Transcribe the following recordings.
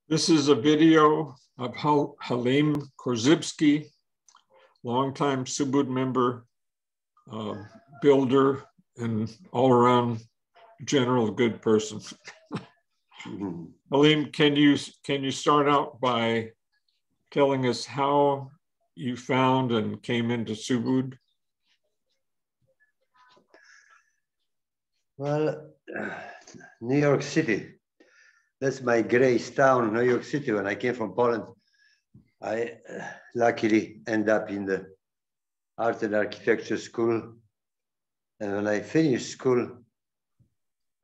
This is a video of Halim Korzybski, longtime Subud member, builder, and all-around general good person. Halim, can you start out by telling us how you found and came into Subud? Well, New York City. That's my grace town, New York City. When I came from Poland, I luckily ended up in the art and architecture school. And when I finished school,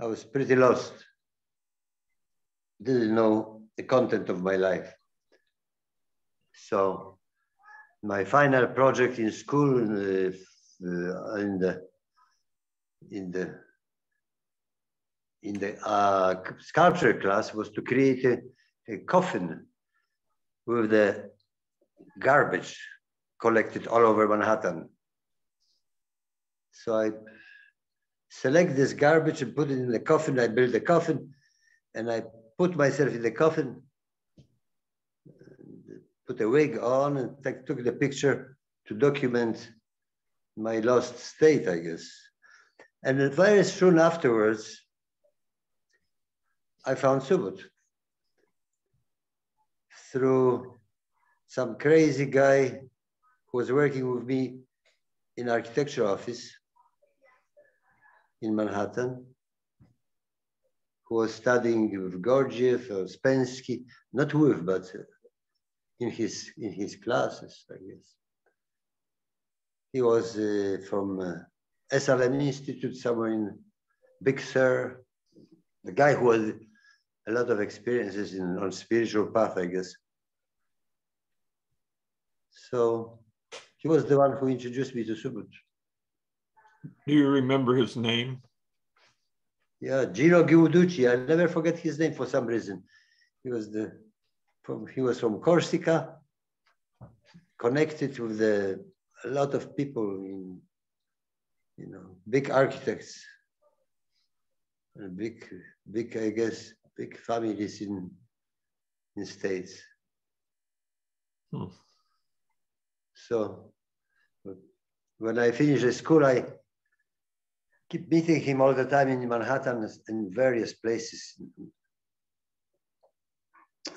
I was pretty lost. Didn't know the content of my life. So my final project in school, in the sculpture class, was to create a coffin with the garbage collected all over Manhattan. So I select this garbage and put it in the coffin. I built the coffin and I put myself in the coffin, put a wig on and took the picture to document my lost state, I guess. And very soon afterwards, I found Subud through some crazy guy who was working with me in architecture office in Manhattan, who was studying with Gurdjieff or Spensky, not with, but in his classes, I guess. He was from SLM Institute somewhere in Big Sur, the guy who had a lot of experiences on spiritual path, I guess. So he was the one who introduced me to Subud. Do you remember his name? Yeah, Gino Giuducci. I never forget his name for some reason. He was from Corsica, connected with a lot of people in, big architects, and big, I guess, big families in States. So when I finished the school, I keep meeting him all the time in Manhattan in various places.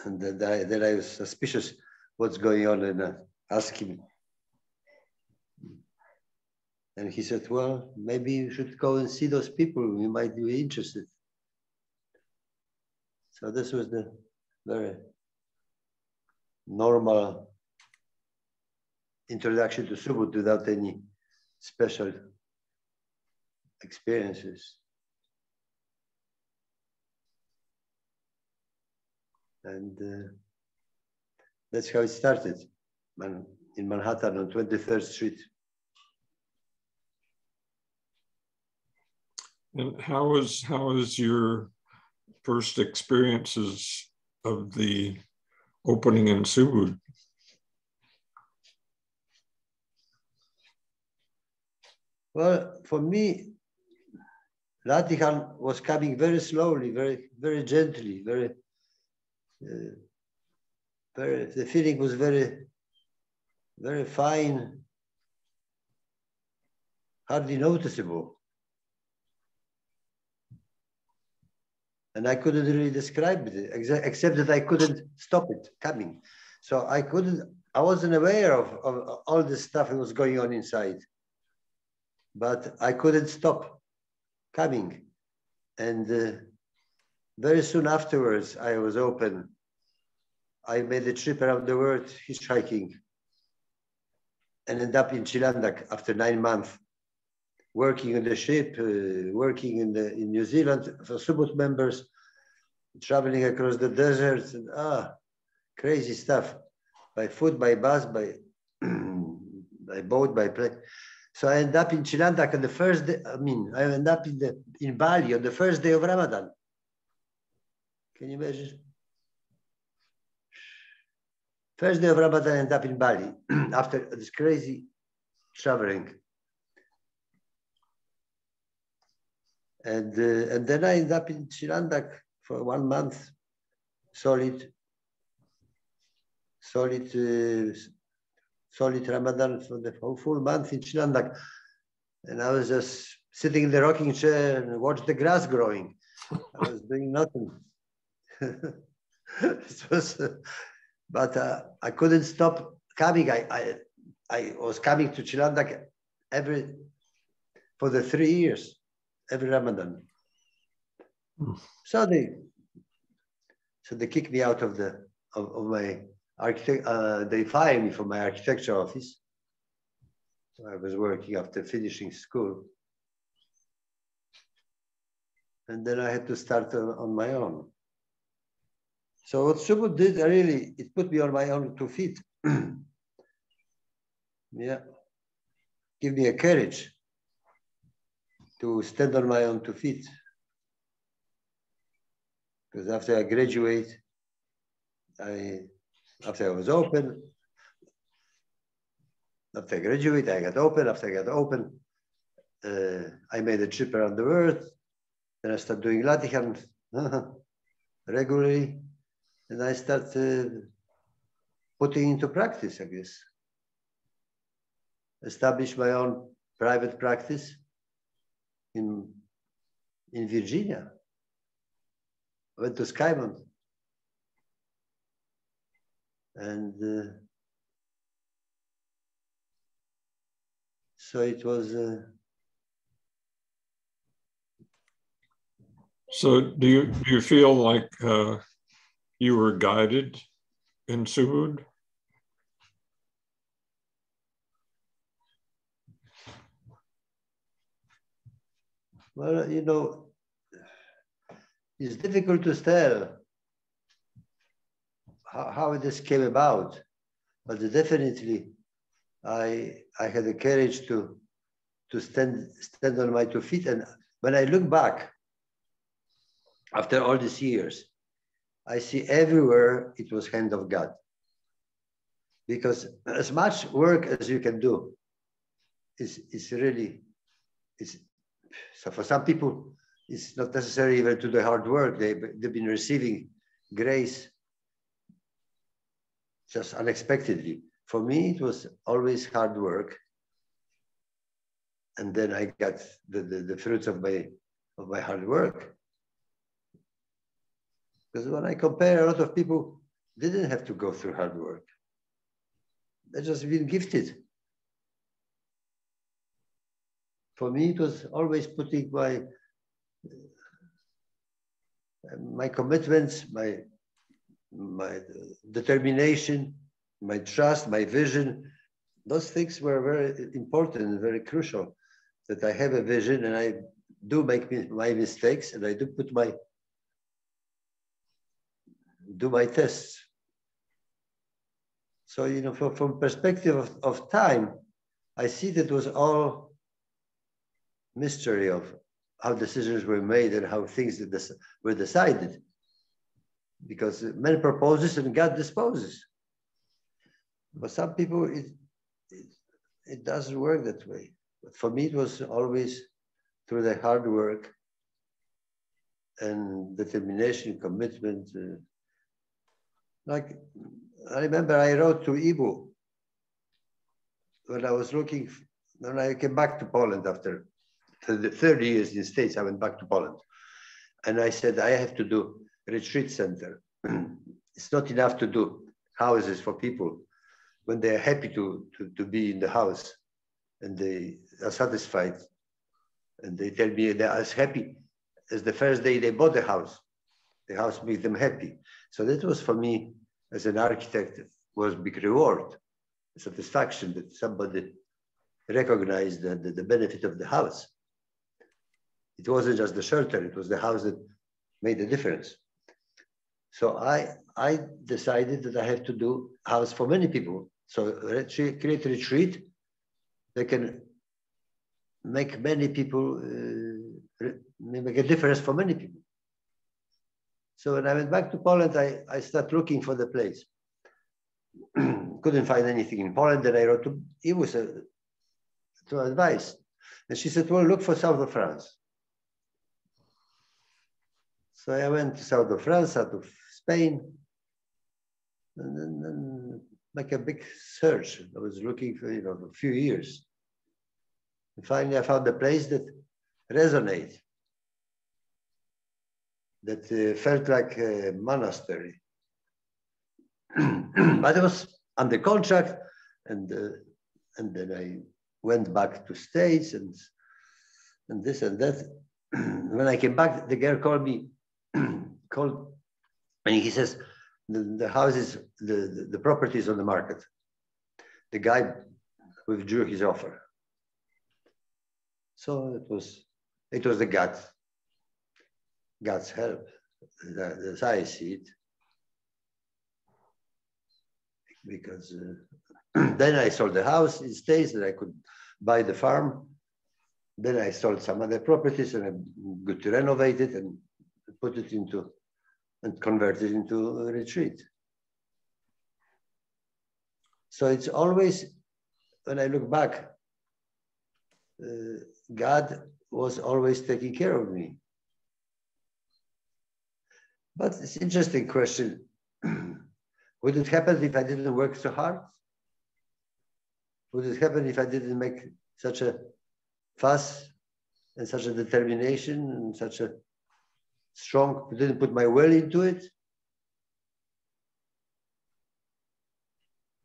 And then I was suspicious what's going on and asked him. And he said, well, maybe you should go and see those people. You might be interested. So this was the very normal introduction to Subud without any special experiences. And that's how it started, in Manhattan on 23rd Street. And how was your first experiences of the opening in Subud? Well, for me, Latihan was coming very slowly, very, very gently, the feeling was very, very fine, hardly noticeable. And I couldn't really describe it, except that I couldn't stop it coming. So I wasn't aware of all this stuff that was going on inside, but I couldn't stop coming. And very soon afterwards, I was open. I made a trip around the world hitchhiking and ended up in Chilandak after 9 months, working on the ship, working in New Zealand for Subud members, traveling across the deserts, and crazy stuff, by foot, by bus, by boat, by plane. So I ended up in Chilandak on the first day. I ended up in Bali on the first day of Ramadan. Can you imagine? First day of Ramadan, I ended up in Bali after this crazy traveling. And then I ended up in Chilandak for 1 month, solid, solid Ramadan for the whole full month in Chilandak. And I was just sitting in the rocking chair and watch the grass growing. I was doing nothing. It was, but I couldn't stop coming. I was coming to Chilandak for the 3 years, every Ramadan. So they kicked me out of my architect. They fired me from my architecture office. So I was working after finishing school, and then I had to start on my own. So what Subud did, really, it put me on my own 2 feet. Yeah, give me a courage to stand on my own 2 feet. Because after I graduate, after I was open, after I graduate, I got open. After I got open, I made a trip around the world. Then I started doing Latihan regularly, and I started putting into practice, I guess. Established my own private practice in Virginia. I went to Skymont, and so it was. So do you feel like you were guided in Subud? Well, you know, it's difficult to tell how this came about, but definitely I had the courage to stand on my 2 feet. And when I look back after all these years, I see everywhere it was hand of God. Because as much work as you can do is really, so for some people, it's not necessary even to do hard work. They've been receiving grace just unexpectedly. For me, it was always hard work. And then I got the fruits of my hard work. Because when I compare, a lot of people didn't have to go through hard work. They just been gifted. For me, it was always putting my commitments, my determination, my trust, my vision. Those things were very important and very crucial. That I have a vision and I do make my mistakes and I do do my tests. So, you know, from perspective of time, I see that was all mystery of how decisions were made and how things were decided. Because man proposes and God disposes. For some people, it doesn't work that way. But for me, it was always through the hard work and determination, commitment. Like, I remember I wrote to Ibu when I was looking, when I came back to Poland after 30 years in the States, I went back to Poland. And I said, I have to do a retreat center. It's not enough to do houses for people when they're happy to be in the house and they are satisfied. And they tell me they're as happy as the first day they bought the house. The house made them happy. So that was for me, as an architect, was a big reward, satisfaction that somebody recognized the benefit of the house. It wasn't just the shelter, it was the house that made the difference. So I decided that I have to do house for many people. So create a retreat that can make many people, make a difference for many people. So when I went back to Poland, I started looking for the place. Couldn't find anything in Poland. Then I wrote to Iwu to advise. And she said, well, look for south of France. So I went to south of France, out of Spain. And then like a big search. I was looking for, for a few years. And finally, I found a place that resonated, that felt like a monastery. But it was under contract, and then I went back to States and this and that. When I came back, the girl called me, and he says, the house is, the property is on the market. The guy withdrew his offer. So it was the God's help, as I see it. Because then I sold the house in States, that I could buy the farm. Then I sold some other properties, and I got to renovate it and put it into, and convert it into a retreat. So it's always, when I look back, God was always taking care of me. But it's an interesting question. Would it happen if I didn't work so hard? Would it happen if I didn't make such a fuss and such a determination and such a strong, didn't put my will into it?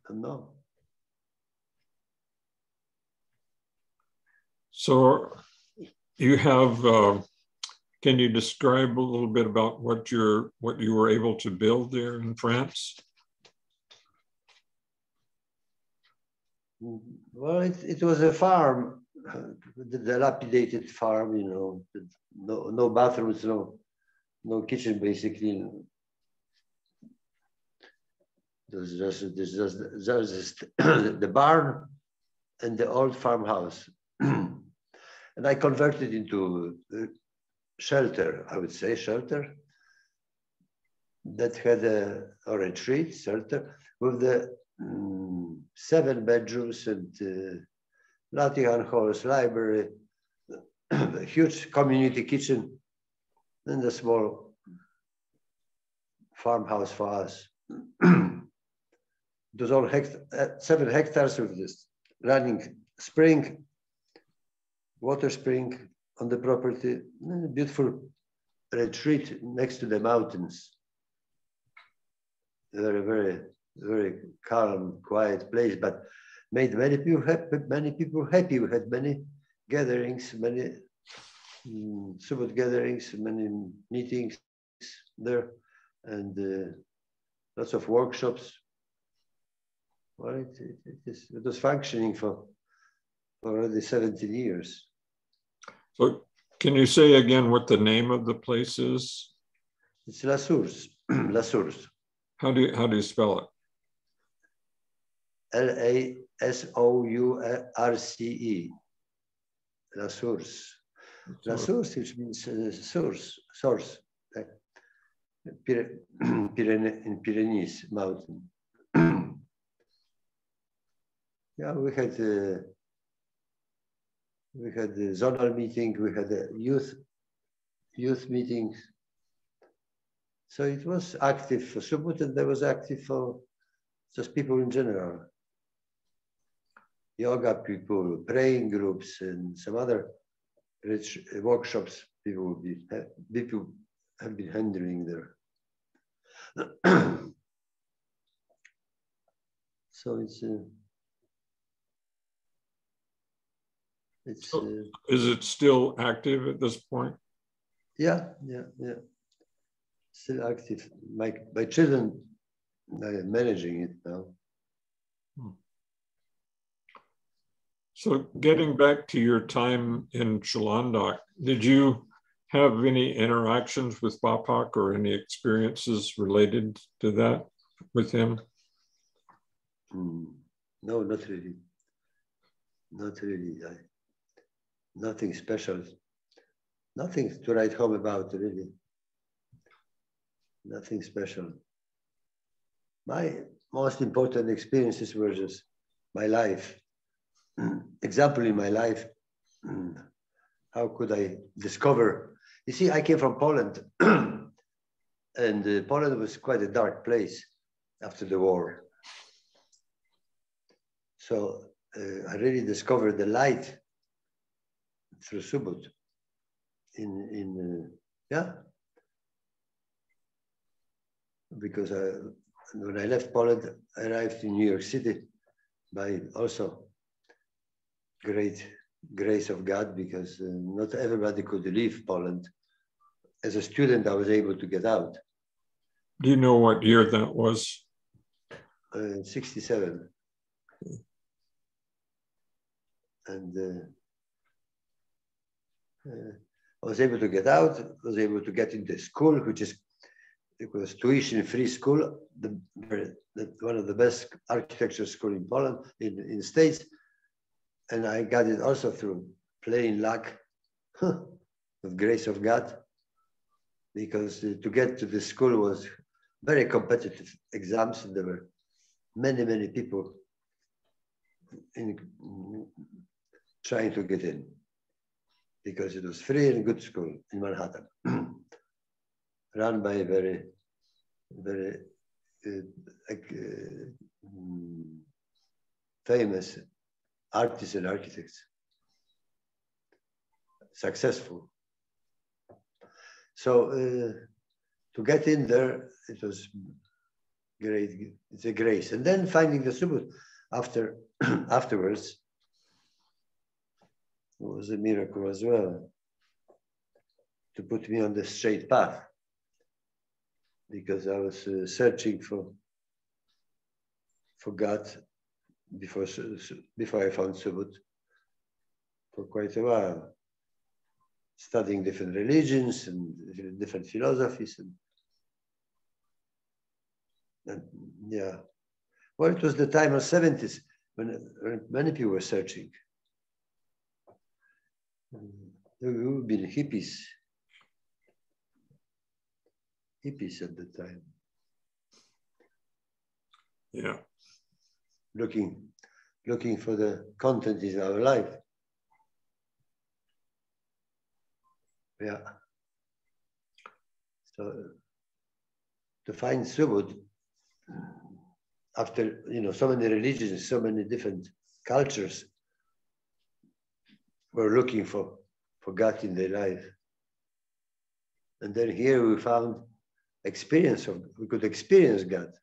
No. So you have, can you describe a little bit about what you were able to build there in France? Well, it was a farm, the dilapidated farm, no bathrooms, no kitchen, basically. There's just the barn and the old farmhouse. And I converted into shelter, I would say, shelter that had a retreat shelter with the 7 bedrooms and Latin halls, library, a huge community kitchen, and a small farmhouse for us. It was all 7 hectares with this running spring, water spring on the property, and a beautiful retreat next to the mountains. Very, very, very calm, quiet place, but made many people happy. We had many gatherings, many Subud gatherings, many meetings there, and lots of workshops. Well, it was functioning for already 17 years. So can you say again what the name of the place is? It's La Source. La Source. How do you spell it? Lasource. La Source. La Source, which means source. In Pyrenees mountain. Yeah, we had the zonal meeting, we had the youth meetings. So it was active for Subud, and there was active for just people in general. Yoga people, praying groups, and some other rich workshops people have been handling there. So is it still active at this point? Yeah. Still active. My children are managing it now. So getting back to your time in Chulalongkorn, did you have any interactions with Bapak or any experiences related to that with him? No, not really. Not really. Nothing special. Nothing to write home about, really. Nothing special. My most important experiences were just my life. Example in my life. How could I discover? You see, I came from Poland, and Poland was quite a dark place after the war. So I really discovered the light through Subud. Yeah, because when I left Poland, I arrived in New York City by also great grace of God, because not everybody could leave Poland. As a student, I was able to get out. Do you know what year that was? 67. And I was able to get out, was able to get into school, it was tuition-free school, one of the best architecture school in Poland, in the States. And I got it also through plain luck, with grace of God, because to get to the school was very competitive exams, and there were many, many people trying to get in, because it was free and good school in Manhattan, run by very, very famous artists and architects, successful. So to get in there, it was great. It's a grace. And then finding the Subud afterwards was a miracle as well, to put me on the straight path, because I was searching for God before I found Subud for quite a while, studying different religions and different philosophies, and yeah. Well, it was the time of 70s when many people were searching. There would been hippies at the time. Yeah. Looking for the content in our life. Yeah. So to find Subud, after so many religions, so many different cultures were looking for God in their life. And then here we found we could experience God.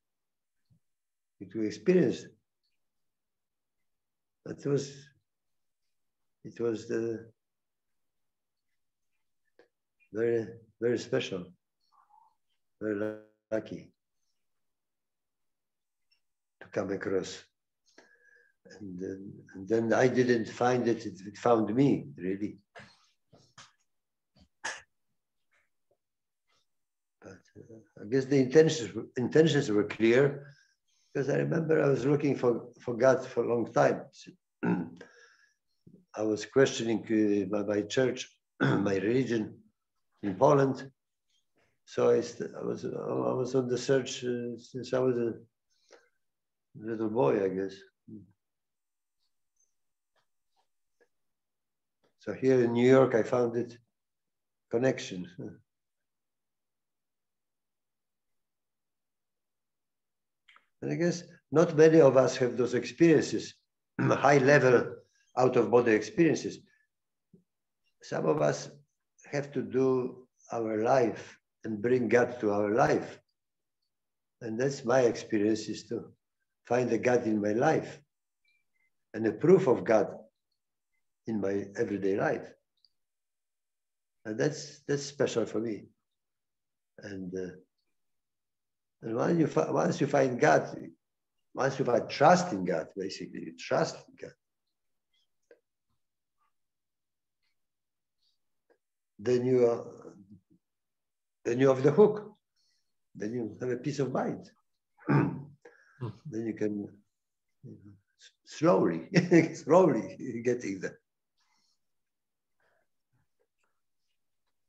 We could experience. It was the very, very special, very lucky to come across. And then I didn't find it, it found me, really. But I guess the intentions were clear, because I remember I was looking for God for a long time. I was questioning my church, my religion in Poland. So I was on the search since I was a little boy, I guess. So here in New York, I found it, connection. And I guess not many of us have those experiences, high level out-of-body experiences. Some of us have to do our life and bring God to our life. And that's my experience, is to find the God in my life and the proof of God in my everyday life. And that's special for me. And once you find God, once you find trust in God, basically, you trust in God, then you have the hook. Then you have a peace of mind. Then you can slowly getting there.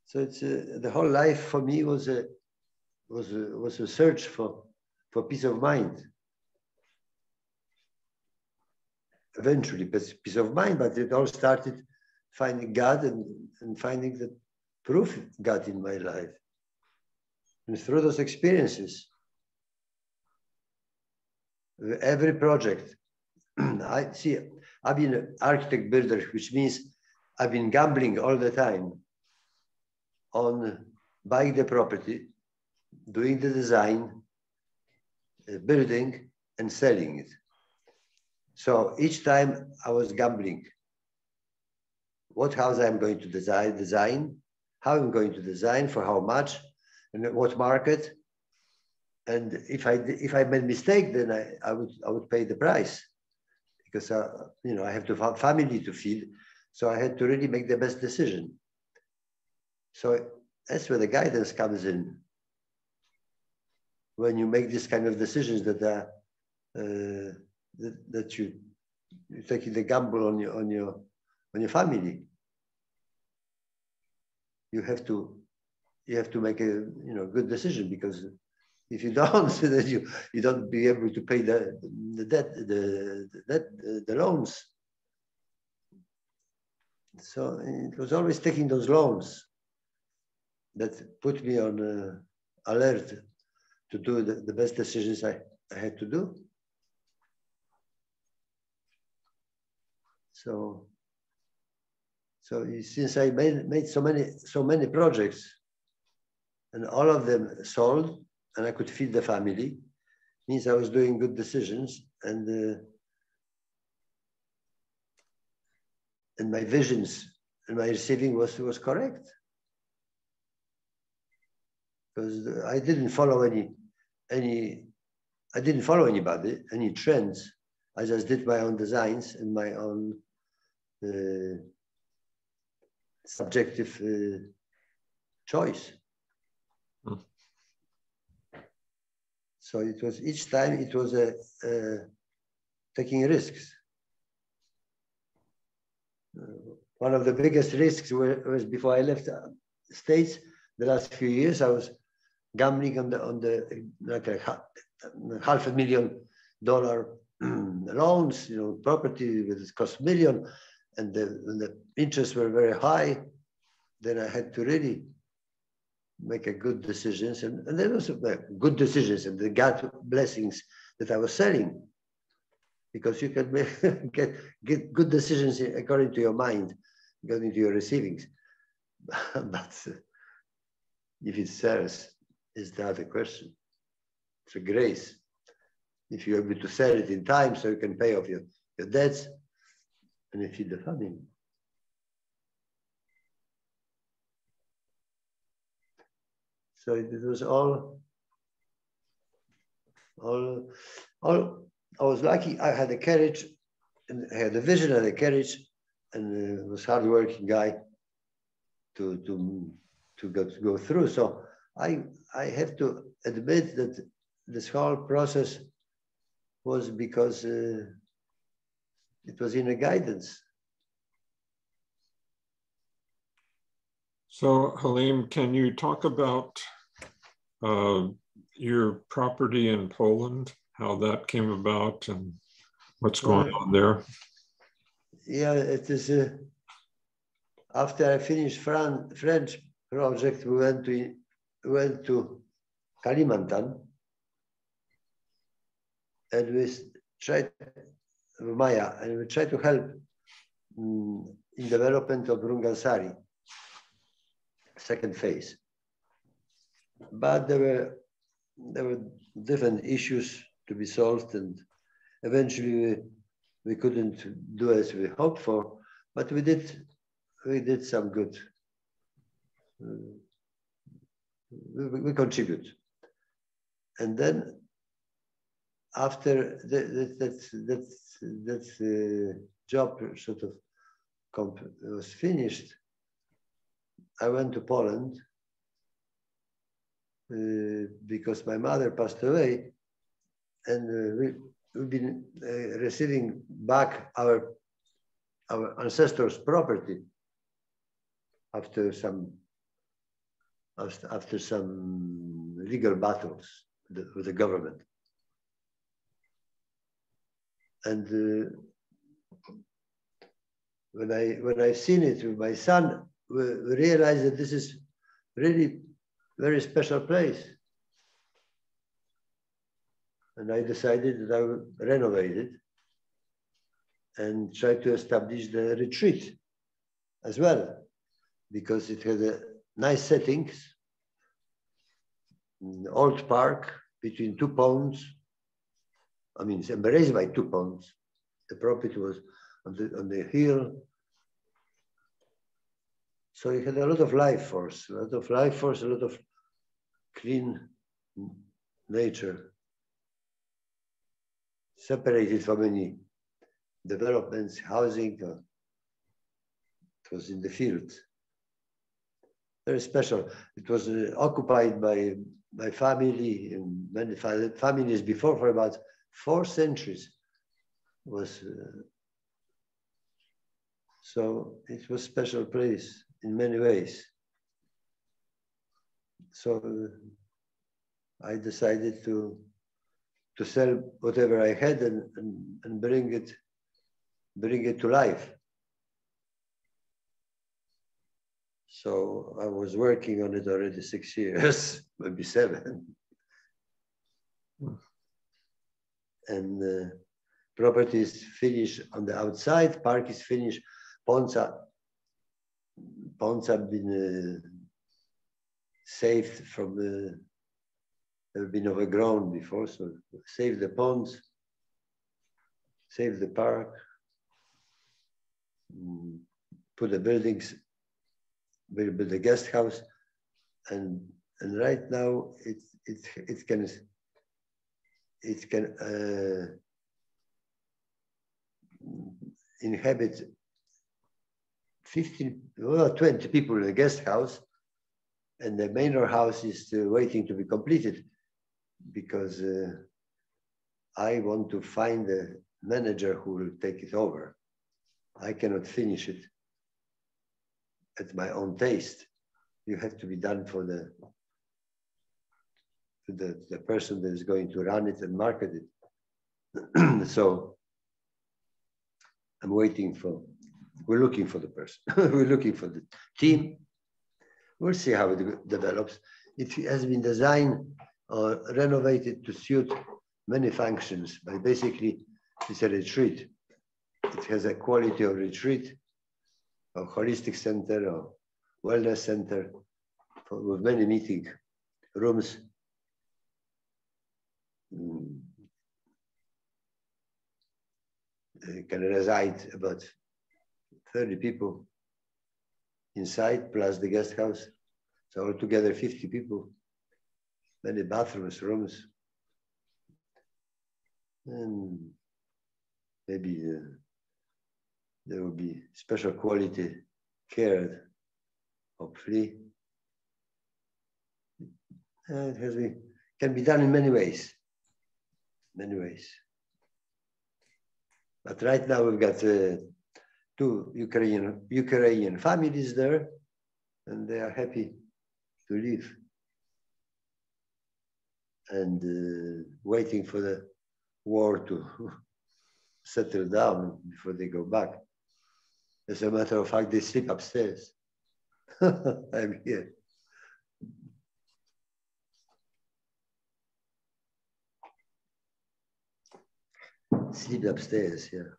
So it's the whole life for me was a search for peace of mind. Eventually, peace of mind, but it all started finding God and finding the proof of God in my life. And through those experiences, every project I see, I've been an architect builder, which means I've been gambling all the time on buying the property, doing the design, building, and selling it. So each time I was gambling. What house I'm going to design, how I'm going to design, for how much, and what market. And if I made mistake, then I would pay the price, because you know, I have to have family to feed, so I had to really make the best decision. So that's where the guidance comes in. When you make this kind of decisions that that you're taking the gamble on your family, you have to make a good decision, because if you don't, then you don't be able to pay the debt, the loans. So it was always taking those loans that put me on alert to do the best decisions I had to do. So since I made so many projects, and all of them sold, and I could feed the family, means I was doing good decisions, and my visions and my receiving was correct, because I didn't follow anybody, any trends. I just did my own designs and my own subjective choice. So it was each time it was taking risks. One of the biggest risks was before I left the States. The last few years, I was gambling on the like $500,000 loans, property that cost $1 million, and the interests were very high. Then I had to really make a good decisions, and there was good decisions, and the God blessings that I was selling, because you can get good decisions according to your mind, according to your receivings. But if it sells, is the other question. It's a grace. If you're able to sell it in time, so you can pay off your debts and feed the family. So it was all I was lucky. I had the courage, and I had the vision and the courage, and was hardworking guy to go through. So I have to admit that this whole process was because it was in a guidance. So Halim, can you talk about your property in Poland, how that came about and what's going on there? Yeah, it is. After I finished French project, we went to Kalimantan, and we tried Maya, and we tried to help in development of Rungansari, second phase. But there were different issues to be solved, and eventually we couldn't do as we hoped for, but we did some good. We contribute, and then after that job sort of was finished, I went to Poland because my mother passed away, and we've been receiving back our ancestors' property after some legal battles with the government. And when I've seen it with my son, we realized that this is really very special place. And I decided that I would renovate it and tried to establish the retreat as well, because it had a nice settings, an old park between two ponds. I mean, it's embraced by two ponds. The property was on the hill. So it had a lot of life force, a lot of clean nature, separated from any developments, housing. It was in the field. Very special. It was occupied by family and many families before for about 4 centuries. So it was a special place in many ways. So I decided to sell whatever I had and bring it to life. So I was working on it already 6 years, maybe 7. And property is finished on the outside, park is finished, ponds have been saved from have been overgrown before, so save the ponds, save the park, put the buildings, build the guest house, and right now it can inhabit 20 people in a guest house, and the manor house is still waiting to be completed, because I want to find a manager who will take it over. I cannot finish it at my own taste. You have to be done for the person that is going to run it and market it. So I'm waiting for, we're looking for the person. We're looking for the team. We'll see how it develops. It has been designed or renovated to suit many functions, but basically it's a retreat. It has a quality of retreat, a holistic center or wellness center with many meeting rooms. Can reside about 30 people inside, plus the guest house. So altogether 50 people, many bathrooms, rooms. And maybe there will be special quality care, hopefully. It can be done in many ways, But right now we've got 2 Ukrainian families there, and they are happy to live and waiting for the war to settle down before they go back. As a matter of fact, they sleep upstairs. I'm here. Sleep upstairs, yeah.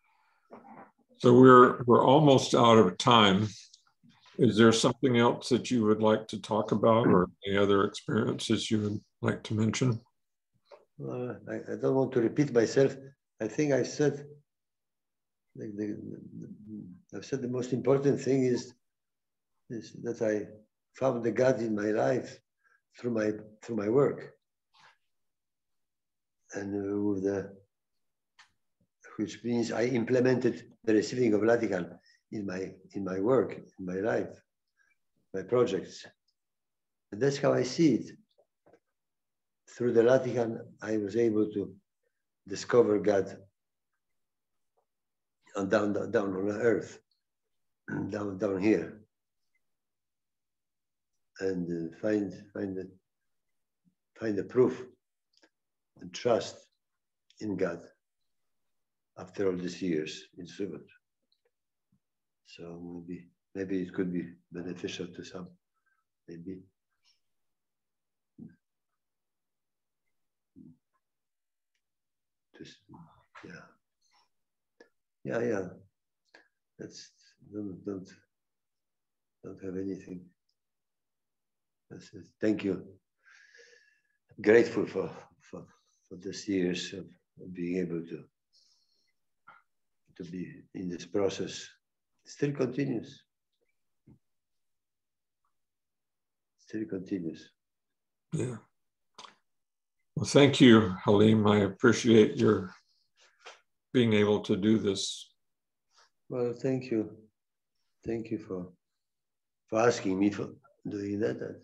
So we're almost out of time. Is there something else that you would like to talk about, or any other experiences you would like to mention? I don't want to repeat myself. I think I said I've said the most important thing is that I found the God in my life through my work, and which means I implemented the receiving of Vatican in my work, in my life, my projects. And that's how I see it. Through the Vatican, I was able to discover God down on the earth, down here, and find the proof and trust in God after all these years in Subud. So maybe it could be beneficial to some, maybe. Yeah. Yeah. That's don't have anything. That's it. Thank you. Grateful for this years of being able to be in this process. Still continues. Still continues. Yeah. Well, thank you, Halim. I appreciate your being able to do this. Well, thank you. Thank you for asking me for doing that. And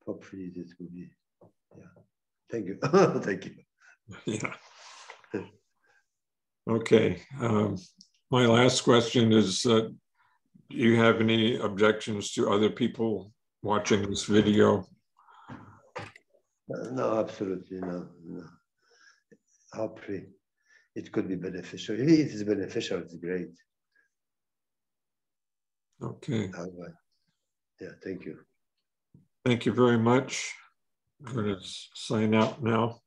hopefully this will be, yeah. Thank you. Thank you. Yeah. Okay. My last question is, do you have any objections to other people watching this video? No, absolutely no. Hopefully it could be beneficial. If it is beneficial, it's great. Okay. Yeah, thank you. Thank you very much. I'm going to sign out now.